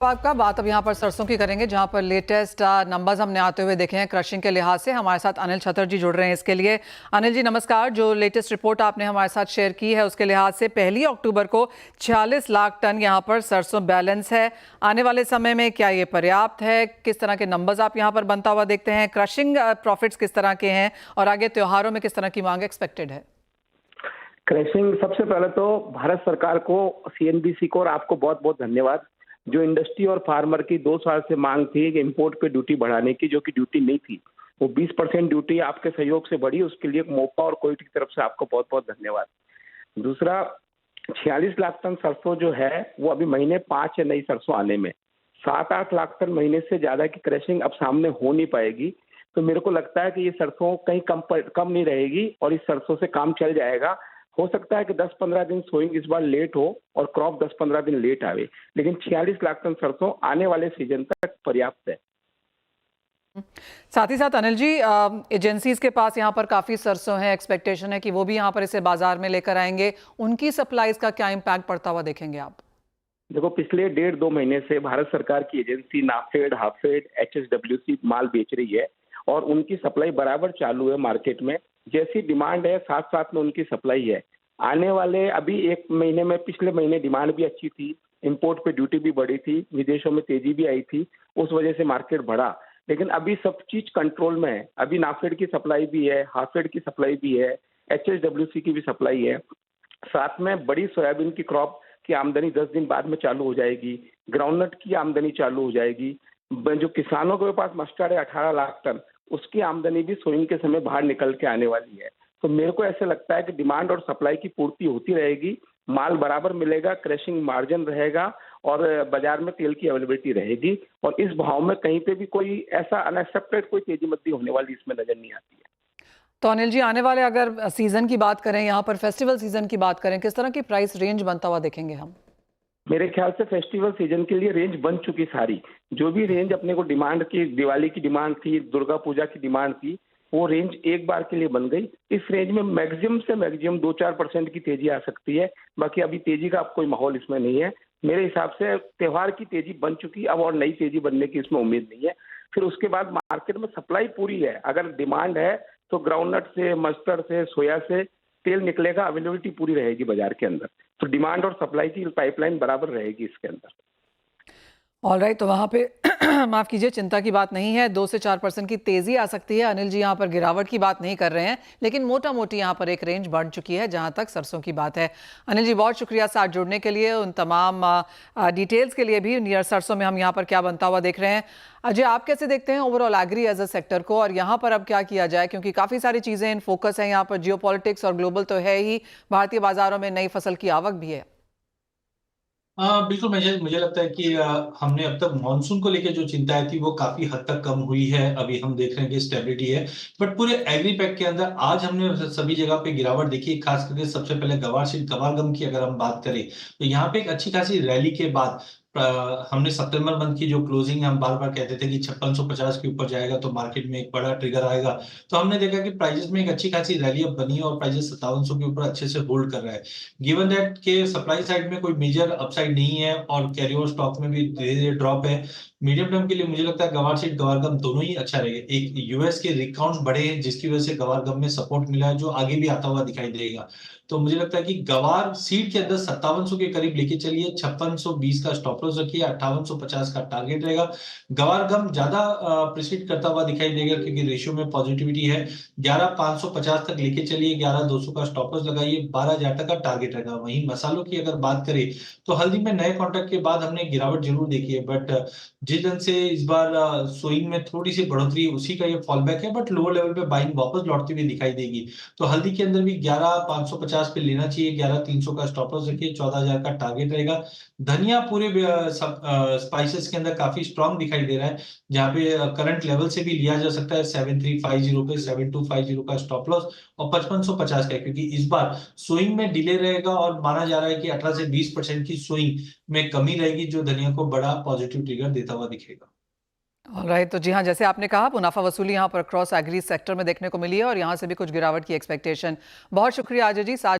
आपका बात अब यहाँ पर सरसों की करेंगे, जहाँ पर लेटेस्ट नंबर्स हमने आते हुए देखे हैं क्रशिंग के लिहाज से। हमारे साथ अनिल छतर जी जुड़ रहे हैं इसके लिए। अनिल जी नमस्कार। जो लेटेस्ट रिपोर्ट आपने हमारे साथ शेयर की है उसके लिहाज से 1 अक्टूबर को 46 लाख टन यहाँ पर सरसों बैलेंस है। आने वाले समय में क्या ये पर्याप्त है? किस तरह के नंबर्स आप यहाँ पर बनता हुआ देखते हैं? क्रशिंग प्रॉफिट्स किस तरह के हैं और आगे त्योहारों में किस तरह की मांग एक्सपेक्टेड है? क्रशिंग, सबसे पहले तो भारत सरकार को, सीएनबीसी को और आपको बहुत बहुत धन्यवाद। जो इंडस्ट्री और फार्मर की 2 साल से मांग थी कि इंपोर्ट पे ड्यूटी बढ़ाने की, जो कि ड्यूटी नहीं थी, वो 20% ड्यूटी आपके सहयोग से बढ़ी। उसके लिए मोपा और कोयट की तरफ से आपको बहुत बहुत धन्यवाद। दूसरा, 46 लाख टन सरसों जो है वो अभी महीने 5 है नई सरसों आने में। 7-8 लाख टन महीने से ज्यादा की क्रशिंग अब सामने हो नहीं पाएगी। तो मेरे को लगता है कि ये सरसों कहीं कम नहीं रहेगी और इस सरसों से काम चल जाएगा। हो सकता है कि 10-15 दिन सोइंग इस बार लेट हो और क्रॉप 10-15 दिन लेट आवे, लेकिन 46 लाख टन सरसों आने वाले सीजन तक पर्याप्त है। साथ ही साथ अनिल जी, एजेंसीज के पास यहाँ पर काफी सरसों है, एक्सपेक्टेशन है कि वो भी यहाँ पर इसे बाजार में लेकर आएंगे। उनकी सप्लाईज का क्या इम्पैक्ट पड़ता हुआ देखेंगे आप? देखो, पिछले 1.5-2 महीने से भारत सरकार की एजेंसी नाफेड, हाफेड, एचएसडब्ल्यूसी माल बेच रही है और उनकी सप्लाई बराबर चालू है मार्केट में। जैसी डिमांड है साथ साथ में उनकी सप्लाई है। आने वाले अभी 1 महीने में, पिछले महीने डिमांड भी अच्छी थी, इंपोर्ट पे ड्यूटी भी बढ़ी थी, विदेशों में तेजी भी आई थी, उस वजह से मार्केट बढ़ा। लेकिन अभी सब चीज कंट्रोल में है। अभी नाफेड की सप्लाई भी है, हाफेड की सप्लाई भी है, एचएसडब्ल्यूसी की भी सप्लाई है। साथ में बड़ी सोयाबीन की क्रॉप की आमदनी 10 दिन बाद में चालू हो जाएगी। ग्राउंडनट की आमदनी चालू हो जाएगी। जो किसानों के पास मस्टर्ड है 18 लाख टन, उसकी आमदनी भी सोइंग के समय बाहर निकल के आने वाली है। तो मेरे को ऐसे लगता है कि डिमांड और सप्लाई की पूर्ति होती रहेगी, माल बराबर मिलेगा, क्रशिंग मार्जिन रहेगा और बाजार में तेल की अवेलेबिलिटी रहेगी। और इस भाव में कहीं पे भी कोई ऐसा अनएक्सपेक्टेड कोई तेजी मद्दी होने वाली इसमें नजर नहीं आती है। तो अनिल जी, आने वाले अगर सीजन की बात करें, यहाँ पर फेस्टिवल सीजन की बात करें, किस तरह की प्राइस रेंज बनता हुआ देखेंगे हम? मेरे ख्याल से फेस्टिवल सीजन के लिए रेंज बन चुकी सारी। जो भी रेंज अपने को डिमांड की, दिवाली की डिमांड थी, दुर्गा पूजा की डिमांड थी, वो रेंज एक बार के लिए बन गई। इस रेंज में मैक्सिमम से मैक्सिमम 2-4% की तेजी आ सकती है। बाकी अभी तेजी का कोई माहौल इसमें नहीं है। मेरे हिसाब से त्योहार की तेजी बन चुकी, अब और नई तेजी बनने की इसमें उम्मीद नहीं है। फिर उसके बाद मार्केट में सप्लाई पूरी है। अगर डिमांड है तो ग्राउंडनट से, मस्टर्ड से, सोया से तेल निकलेगा, अवेलेबिलिटी पूरी रहेगी बाजार के अंदर। तो डिमांड और सप्लाई की पाइपलाइन बराबर रहेगी इसके अंदर। ऑल राइट, तो वहाँ पे माफ़ कीजिए, चिंता की बात नहीं है। 2 से 4% की तेज़ी आ सकती है। अनिल जी यहाँ पर गिरावट की बात नहीं कर रहे हैं, लेकिन मोटा मोटी यहाँ पर एक रेंज बढ़ चुकी है जहाँ तक सरसों की बात है। अनिल जी, बहुत शुक्रिया साथ जुड़ने के लिए, उन तमाम डिटेल्स के लिए भी। नियर सरसों में हम यहाँ पर क्या बनता हुआ देख रहे हैं। अजय, आप कैसे देखते हैं overall agri as a sector को, और यहाँ पर अब क्या किया जाए? क्योंकि काफ़ी सारी चीज़ें इन फोकस है यहाँ पर, जियोपॉलिटिक्स और ग्लोबल तो है ही, भारतीय बाजारों में नई फसल की आवक भी है। बिल्कुल, मुझे मुझे लगता है कि हमने अब तक मानसून को लेके जो चिंताएं थी वो काफी हद तक कम हुई है। अभी हम देख रहे हैं कि स्टेबिलिटी है। बट पूरे एग्री पैक के अंदर आज हमने सभी जगह पे गिरावट देखी। खास करके सबसे पहले गवार गम की अगर हम बात करें तो यहाँ पे एक अच्छी खासी रैली के बाद हमने सितंबर मंथ की जो क्लोजिंग हम बार बार कहते थे कि 5650 के ऊपर जाएगा तो मार्केट में एक बड़ा ट्रिगर आएगा। तो हमने देखा कि प्राइजेस में एक अच्छी खासी रैली अब बनी है और प्राइजेस 5700 के ऊपर अच्छे से होल्ड कर रहा है। गिवन दैट के सप्लाई साइड में कोई मेजर अपसाइड नहीं है और कैरी ओवर स्टॉक में भी धीरे धीरे ड्रॉप है। मीडियम टर्म के लिए मुझे लगता है गवार सीड गवार गम दोनों ही अच्छा रहेगा। एक यूएस के रिग काउंट्स बढ़े हैं जिसकी वजह से गवार गम में सपोर्ट मिला है जो आगे भी आता हुआ दिखाई देगा। तो मुझे लगता है कि गवार सीड के अंदर 5700 के करीब लेके चलिए, 5620 का स्टॉप लॉस रखिए, 5850 का टारगेट रहेगा। गवार गम ज्यादा प्रिसीड करता हुआ दिखाई देगा क्योंकि रेशियो में पॉजिटिविटी है। 11550 तक लेके चलिए, 11200 का स्टॉप लॉस लगाइए, 12000 तक का टारगेट रहेगा। वहीं मसालों की अगर बात करें तो हल्दी में नए कॉन्ट्रैक्ट के बाद हमने गिरावट जरूर देखी है, बट जिस ढंग से इस बार सोइंग में थोड़ी सी बढ़ोतरी उसी का ये फॉल बैक है, बट लोअर लेवल पे बाइंग वापस लौटती हुई दिखाई देगी। तो हल्दी के अंदर भी 11550 पे लेना चाहिए, 11300 का स्टॉप लॉस रखिए, 14000 का टारगेट रहेगा। धनिया पूरे स्पाइसेस के अंदर काफी स्ट्रांग दिखाई दे रहा है, जहां पे करंट लेवल से भी लिया जा सकता है 7350 पे, 7250 का स्टॉप लॉस और 5550 का, क्योंकि इस बार सोइंग में डिले रहेगा और माना जा रहा है कि 18 से 20% की सोइंग में कमी रहेगी जो धनिया को बड़ा पॉजिटिव ट्रिगर देता हुआ दिखेगा। राइट, तो जी हाँ, जैसे आपने कहा, मुनाफा वसूली यहाँ पर क्रॉस एग्री सेक्टर में देखने को मिली है और यहाँ से भी कुछ गिरावट की एक्सपेक्टेशन। बहुत शुक्रिया अजय जी साथ